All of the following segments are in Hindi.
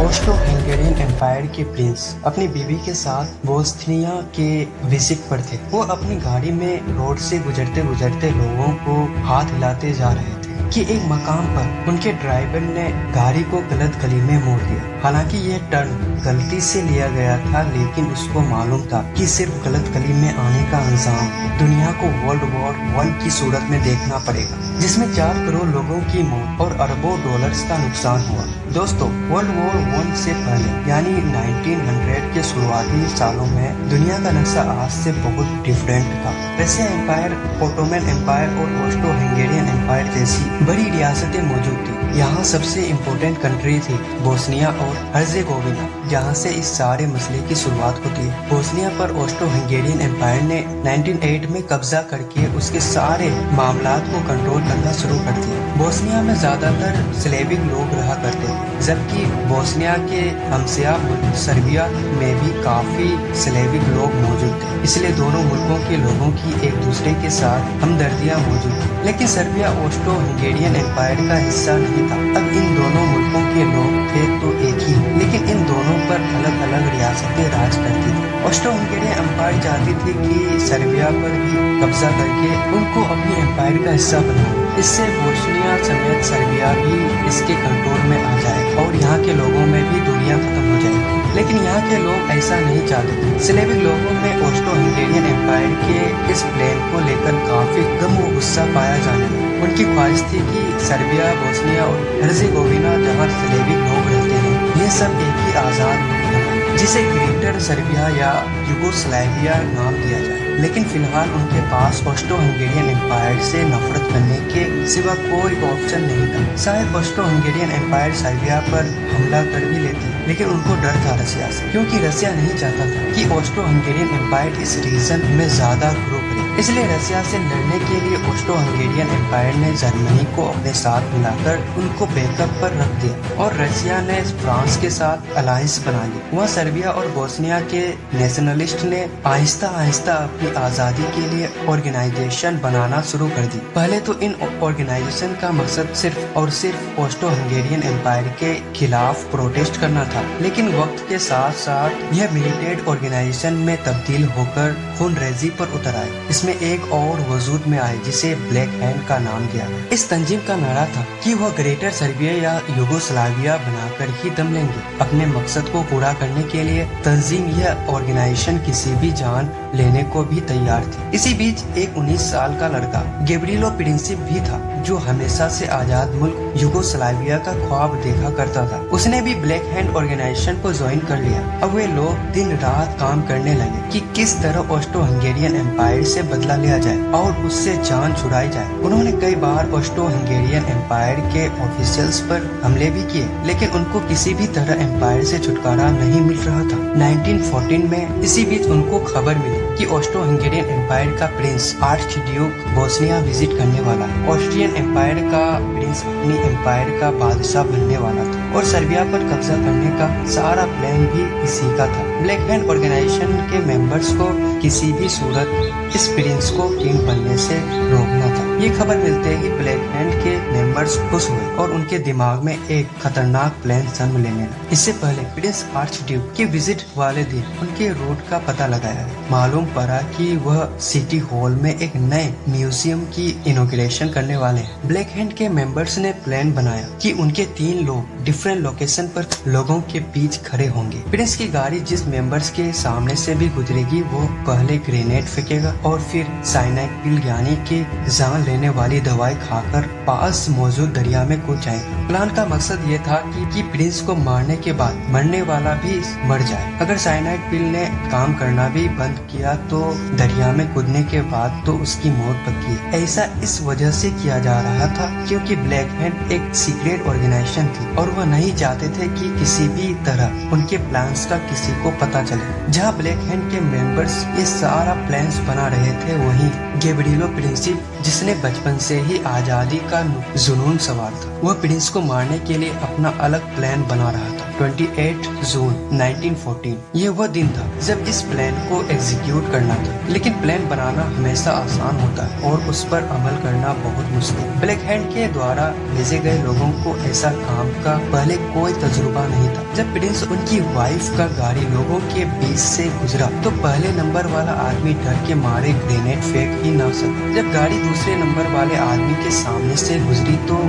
ऑस्ट्रो-हंगेरियन एम्पायर के प्रिंस अपनी बीवी के साथ बोस्निया के विजिट पर थे। वो अपनी गाड़ी में रोड से गुजरते गुजरते लोगों को हाथ हिलाते जा रहे थे कि एक मकाम पर उनके ड्राइवर ने गाड़ी को गलत गली में मोड़ दिया। हालांकि यह टर्न गलती से लिया गया था, लेकिन उसको मालूम था कि सिर्फ गलत गली में आने का अंजाम दुनिया को वर्ल्ड वॉर 1 की सूरत में देखना पड़ेगा, जिसमें 4 करोड़ लोगों की मौत और अरबों डॉलर्स का नुकसान हुआ। दोस्तों, वर्ल्ड वॉर 1 से पहले यानी 1900 के शुरुआती सालों में दुनिया का नक्शा आज से बहुत डिफरेंट था। रशिया एम्पायर, ओटोमन एम्पायर और ऑस्ट्रो-हंगेरियन एम्पायर जैसी बड़ी रियासतें मौजूद थी। यहाँ सबसे इम्पोर्टेंट कंट्री थी बोस्निया और हर्जेगोविना, जहाँ से इस सारे मसले की शुरुआत होती है। बोस्निया पर ऑस्ट्रो-हंगेरियन एम्पायर ने 1908 में कब्जा करके उसके सारे मामलात को कंट्रोल करना शुरू कर दिया। बोस्निया में ज्यादातर स्लेविक लोग रहा करते थे, जबकि बोस्निया के हमसाया मुल्क सर्बिया में भी काफी स्लेविक लोग मौजूद थे। इसलिए दोनों मुल्कों के लोगों की एक दूसरे के साथ हमदर्दियां मौजूद थी। लेकिन सर्बिया ऑस्ट्रो-हंगेरियन एम्पायर का हिस्सा नहीं था। अब इन दोनों मुल्कों के लोग थे तो एक ही, लेकिन इन दोनों पर अलग अलग रियासतें राज करती थी। ऑस्ट्रो-हंगेरियन एम्पायर चाहती थी कि सर्बिया पर भी कब्जा करके उनको अपनी एम्पायर का हिस्सा बनाए। इससे बोस्निया समेत सर्बिया भी इसके कंट्रोल में आ जाए और यहाँ के लोगों में भी दुनिया खत्म हो जाएगी। लेकिन यहाँ के लोग ऐसा नहीं चाहते थे। स्लेविक लोगों में ऑस्ट्रो-हंगेरियन एम्पायर के इस प्लान को लेकर काफी गम और गुस्सा पाया जाने लगा। उनकी ख्वाहिश थी कि सर्बिया, बोस्निया और हर्जेगोविना, जहाँ स्लेविक लोग रहते हैं, ये सब एक ही आजाद मुल्क बने, जिसे ग्रेटर सर्बिया या यूगोस्लाविया नाम दिया जाए। लेकिन फिलहाल उनके पास ऑस्ट्रो-हंगेरियन एम्पायर से नफरत करने के सिवा कोई ऑप्शन नहीं था। शायद ऑस्ट्रो-हंगेरियन एम्पायर सर्बिया पर हमला कर भी लेते, लेकिन उनको डर था रसिया से, क्योंकि रसिया नहीं चाहता था कि ऑस्ट्रो-हंगेरियन एम्पायर इस रीजन में ज्यादा ग्रो करे। इसलिए रसिया से लड़ने के लिए ऑस्ट्रो-हंगेरियन एम्पायर ने जर्मनी को अपने साथ मिलाकर उनको बैकअप पर रख दिया और रसिया ने फ्रांस के साथ अलायंस बना ली। वहाँ सर्बिया और बोस्निया के नेशनलिस्ट ने आहिस्ता आहिस्ता अपनी आजादी के लिए ऑर्गेनाइजेशन बनाना शुरू कर दी। पहले तो इन ऑर्गेनाइजेशन का मकसद सिर्फ और सिर्फ ऑस्ट्रो-हंगेरियन एम्पायर के खिलाफ प्रोटेस्ट करना था, लेकिन वक्त के साथ साथ यह मिलिटेंट ऑर्गेनाइजेशन में तब्दील होकर खूनरेजी पर उतर आए। इसमें एक और वजूद में आए जिसे ब्लैक हैंड का नाम दिया। इस तंजीम का नारा था कि वह ग्रेटर सर्बिया या यूगोस्लाविया बनाकर ही दम लेंगे। अपने मकसद को पूरा करने के लिए तंजीम यह ऑर्गेनाइजेशन किसी भी जान लेने को भी तैयार थी। इसी बीच एक 19 साल का लड़का गेब्रिलो प्रिंसिप भी था, जो हमेशा से आजाद मुल्क यूगोस्लाविया का ख्वाब देखा करता था। उसने भी ब्लैक हैंड ऑर्गेनाइजेशन को ज्वाइन कर लिया। अब वे लोग दिन रात काम करने लगे कि किस तरह ऑस्ट्रो-हंगेरियन एम्पायर से बदला लिया जाए और उससे जान छुड़ाई जाए। उन्होंने कई बार ऑस्ट्रो-हंगेरियन एम्पायर के ऑफिशियल्स पर हमले भी किए, लेकिन उनको किसी भी तरह एम्पायर से छुटकारा नहीं मिल रहा था। 1914 में इसी बीच उनको खबर मिली कि ऑस्ट्रो-हंगेरियन एम्पायर का Prince arch Duke Bosnia visit करने वाला है। ऑस्ट्रियन एम्पायर का प्रिंस अपनी एम्पायर का बादशाह बनने वाला था और सर्बिया पर कब्जा करने का सारा प्लान भी इसी का था। ब्लैक हैंड ऑर्गेनाइजेशन के मेंबर्स को किसी भी सूरत इस प्रिंस को किंग बनने से रोकना था। ये खबर मिलते ही ब्लैक हैंड के मेंबर्स खुश हुए और उनके दिमाग में एक खतरनाक प्लान जन्म लेने लगा। इससे पहले प्रिंस आर्च ड्यूक के विजिट वाले दिन उनके रूट का पता लगाया। मालूम पड़ा कि वह सिटी हॉल में एक नए म्यूजियम की इनॉग्रेशन करने वाले हैं। ब्लैक हैंड के मेंबर्स ने प्लान बनाया कि उनके 3 लोग डिफरेंट लोकेशन पर लोगों के बीच खड़े होंगे। प्रिंस की गाड़ी जिस मेंबर्स के सामने से भी गुजरेगी वो पहले ग्रेनेड फेंकेगा और फिर साइनाइड पिल यानी कि जान लेने वाली दवाई खाकर पास मौजूद दरिया में कूद जाएगा। प्लान का मकसद ये था कि प्रिंस को मारने के बाद मरने वाला भी मर जाए। अगर साइनाइड पिल ने काम करना भी बंद किया तो दरिया में कूदने के बाद तो उसकी मौत पक्की है। ऐसा इस वजह से किया जा रहा था क्योंकि ब्लैक हैंड एक सीक्रेट ऑर्गेनाइजेशन थी और वह नहीं चाहते थे कि किसी भी तरह उनके प्लान्स का किसी को पता चले। जहाँ ब्लैक हैंड के मेंबर्स ये सारा प्लान्स बना रहे थे, वहीं गैब्रिएलो प्रिंसिप जिसने बचपन से ही आजादी का जुनून सवार था, वह प्रिंस को मारने के लिए अपना अलग प्लान बना रहा था। 28 जून 1914 ये वह दिन था जब इस प्लान को एग्जीक्यूट करना था। लेकिन प्लान बनाना हमेशा आसान होता है और उस पर अमल करना बहुत मुश्किल। ब्लैक हैंड के द्वारा भेजे गए लोगों को ऐसा काम का पहले कोई तजुर्बा नहीं था। जब प्रिंस उनकी वाइफ का गाड़ी लोगों के बीच से गुजरा तो पहले नंबर वाला आदमी डर के मारे ग्रेनेड फेंक ही ना सका। जब गाड़ी दूसरे नंबर वाले आदमी के सामने से गुजरी तो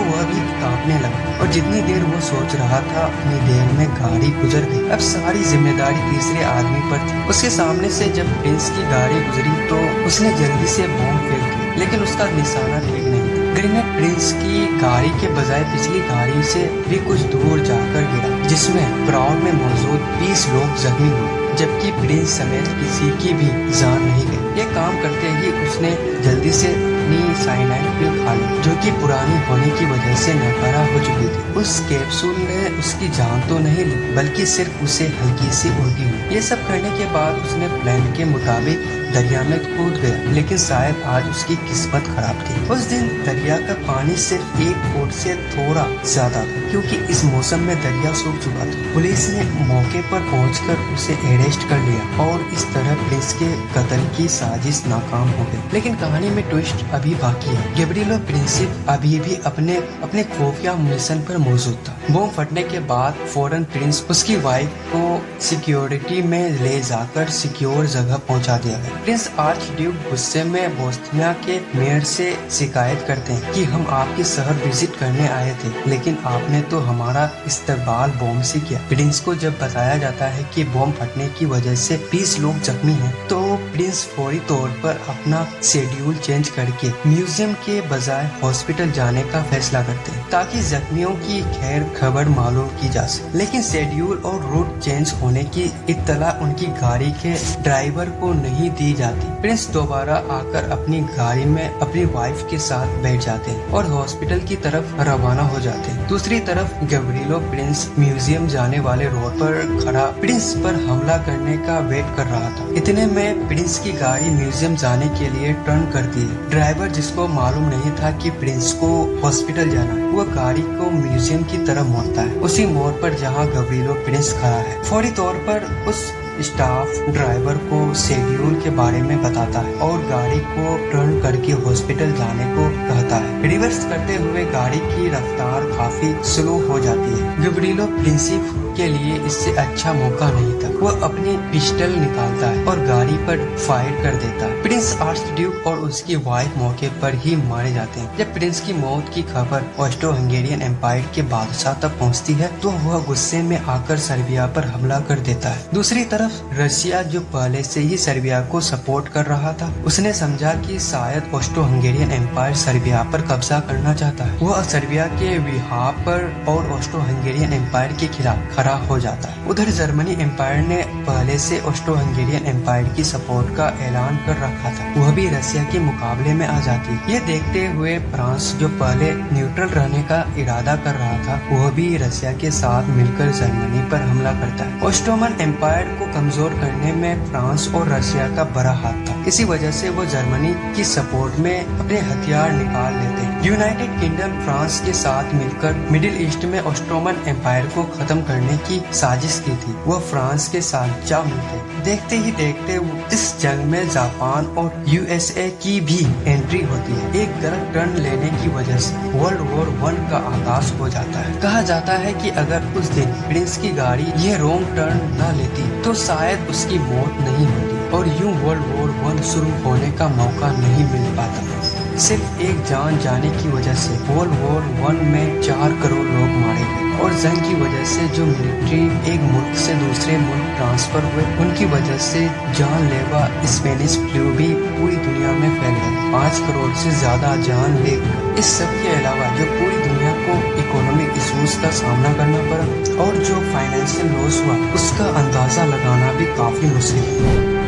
वह भी कांपने लगा और जितनी देर वो सोच रहा था उतनी देर में गाड़ी गुजर गई। अब सारी जिम्मेदारी तीसरे आदमी पर थी। उसके सामने से जब प्रिंस की गाड़ी गुजरी तो उसने जल्दी से बॉम्ब फेंक दिया, लेकिन उसका निशाना ठीक नहीं था। ग्रेनेड प्रिंस की गाड़ी के बजाय पिछली गाड़ी से भी कुछ दूर जाकर गिरा, जिसमें क्राउड में मौजूद 20 लोग जख्मी हुए, जबकि प्रिंस समेत किसी की भी जान नहीं गई। ये काम करते ही उसने जल्दी से अपनी साइनाइड पिल खा ली, जो कि पुरानी होने की वजह से नकारा हो चुकी थी। उस कैप्सूल ने उसकी जान तो नहीं ली, बल्कि सिर्फ उसे हल्की सी उल्टी हुई। ये सब करने के बाद उसने प्लान के मुताबिक दरिया में कूद गया, लेकिन शायद आज उसकी किस्मत खराब थी। उस दिन दरिया का पानी सिर्फ 1 फुट से थोड़ा ज्यादा था, क्योंकि इस मौसम में दरिया सूख चुका था। पुलिस ने मौके पर पहुंचकर उसे अरेस्ट कर लिया और इस तरह प्रिंस के कत्ल की साजिश नाकाम हो गई। लेकिन कहानी में ट्विस्ट अभी बाकी है। गैब्रिएलो प्रिंसिप अभी भी अपने खुफिया मिशन पर मौजूद था। बम फटने के बाद फौरन प्रिंस उसकी वाइफ को सिक्योरिटी में ले जाकर सिक्योर जगह पहुंचा दिया गया। प्रिंस आर्च ड्यूक गुस्से में बोस्निया के मेयर से शिकायत करते हैं कि हम आपके शहर विजिट करने आए थे, लेकिन आपने तो हमारा इस्तेमाल बम से किया। प्रिंस को जब बताया जाता है कि बम फटने की वजह से 20 लोग जख्मी हैं, तो प्रिंस फौरी तौर पर अपना शेड्यूल चेंज करके म्यूजियम के बजाय हॉस्पिटल जाने का फैसला करते हैं, ताकि जख्मियों की खैर खबर मालूम की जा सके। लेकिन शेड्यूल और रूट चेंज होने की इत्तला उनकी गाड़ी के ड्राइवर को नहीं दी जाती। प्रिंस दोबारा आकर अपनी गाड़ी में अपनी वाइफ के साथ बैठ जाते हैं और हॉस्पिटल की तरफ रवाना हो जाते हैं। दूसरी तरफ गैब्रिएलो प्रिंस म्यूजियम जाने वाले रोड पर खड़ा प्रिंस पर हमला करने का वेट कर रहा था। इतने में प्रिंस की गाड़ी म्यूजियम जाने के लिए टर्न करती है। ड्राइवर, जिसको मालूम नहीं था कि प्रिंस को हॉस्पिटल जाना है, वह गाड़ी को म्यूजियम की तरफ मोड़ता है, उसी मोड़ पर जहां गैब्रिएलो प्रिंस खड़ा है। फौरी तौर पर उस स्टाफ ड्राइवर को शेड्यूल के बारे में बताता है और गाड़ी को टर्न करके हॉस्पिटल जाने को कहता है। रिवर्स करते हुए गाड़ी की रफ्तार काफी स्लो हो जाती है। गैब्रिएलो प्रिंसिप के लिए इससे अच्छा मौका नहीं था। वह अपनी पिस्टल निकालता है और गाड़ी पर फायर कर देता है। प्रिंस आर्चड्यूक और उसकी वाइफ मौके पर ही मारे जाते हैं। जब प्रिंस की मौत की खबर ऑस्ट्रो हंगेरियन एम्पायर के बादशाह तक पहुंचती है तो वह गुस्से में आकर सर्बिया पर हमला कर देता है। दूसरी तरफ रशिया, जो पहले से ही सर्बिया को सपोर्ट कर रहा था, उसने समझा कि शायद ऑस्ट्रो हंगेरियन एम्पायर सर्बिया पर कब्जा करना चाहता है। वह सर्बिया के बिहाफ पर और ऑस्ट्रो हंगेरियन एम्पायर के खिलाफ खड़ा हो जाता है। उधर जर्मनी एम्पायर ने पहले से ऑस्ट्रो हंगेरियन एम्पायर की सपोर्ट का ऐलान कर रखा था, वह भी रशिया के मुकाबले में आ जाती है। ये देखते हुए फ्रांस, जो पहले न्यूट्रल रहने का इरादा कर रहा था, वह भी रशिया के साथ मिलकर जर्मनी पर हमला करता है। ऑस्ट्रोमन एम्पायर को कमजोर करने में फ्रांस और रशिया का बड़ा हाथ था। इसी वजह से वो जर्मनी की सपोर्ट में अपने हथियार निकाल लेते हैं। यूनाइटेड किंगडम फ्रांस के साथ मिलकर मिडिल ईस्ट में ऑस्ट्रोमन एम्पायर को खत्म करने की साजिश की थी। वह फ्रांस के साथ जा मिलते। देखते ही देखते इस जंग में जापान और यूएसए की भी एंट्री होती है। एक गलत टर्न लेने की वजह से वर्ल्ड वॉर 1 का आगाज हो जाता है। कहा जाता है कि अगर उस दिन प्रिंस की गाड़ी ये रॉन्ग टर्न न लेती तो शायद उसकी मौत नहीं होती और यूं वर्ल्ड वॉर 1 शुरू होने का मौका नहीं मिल पाता। सिर्फ एक जान जाने की वजह से वर्ल्ड वॉर 1 में 4 करोड़ लोग मारे गए। और जंग की वजह से जो मिलिट्री एक मुल्क से दूसरे मुल्क ट्रांसफर हुए, उनकी वजह से जानलेवा स्पेनिश फ्लू भी पूरी दुनिया में फैल गया। 5 करोड़ से ज्यादा जानलेवा। इस सब के अलावा जो पूरी दुनिया को इकोनॉमिक इश्यूज का सामना करना पड़ा और जो फाइनेंशियल लॉस हुआ, उसका अंदाजा लगाना भी काफी मुश्किल है।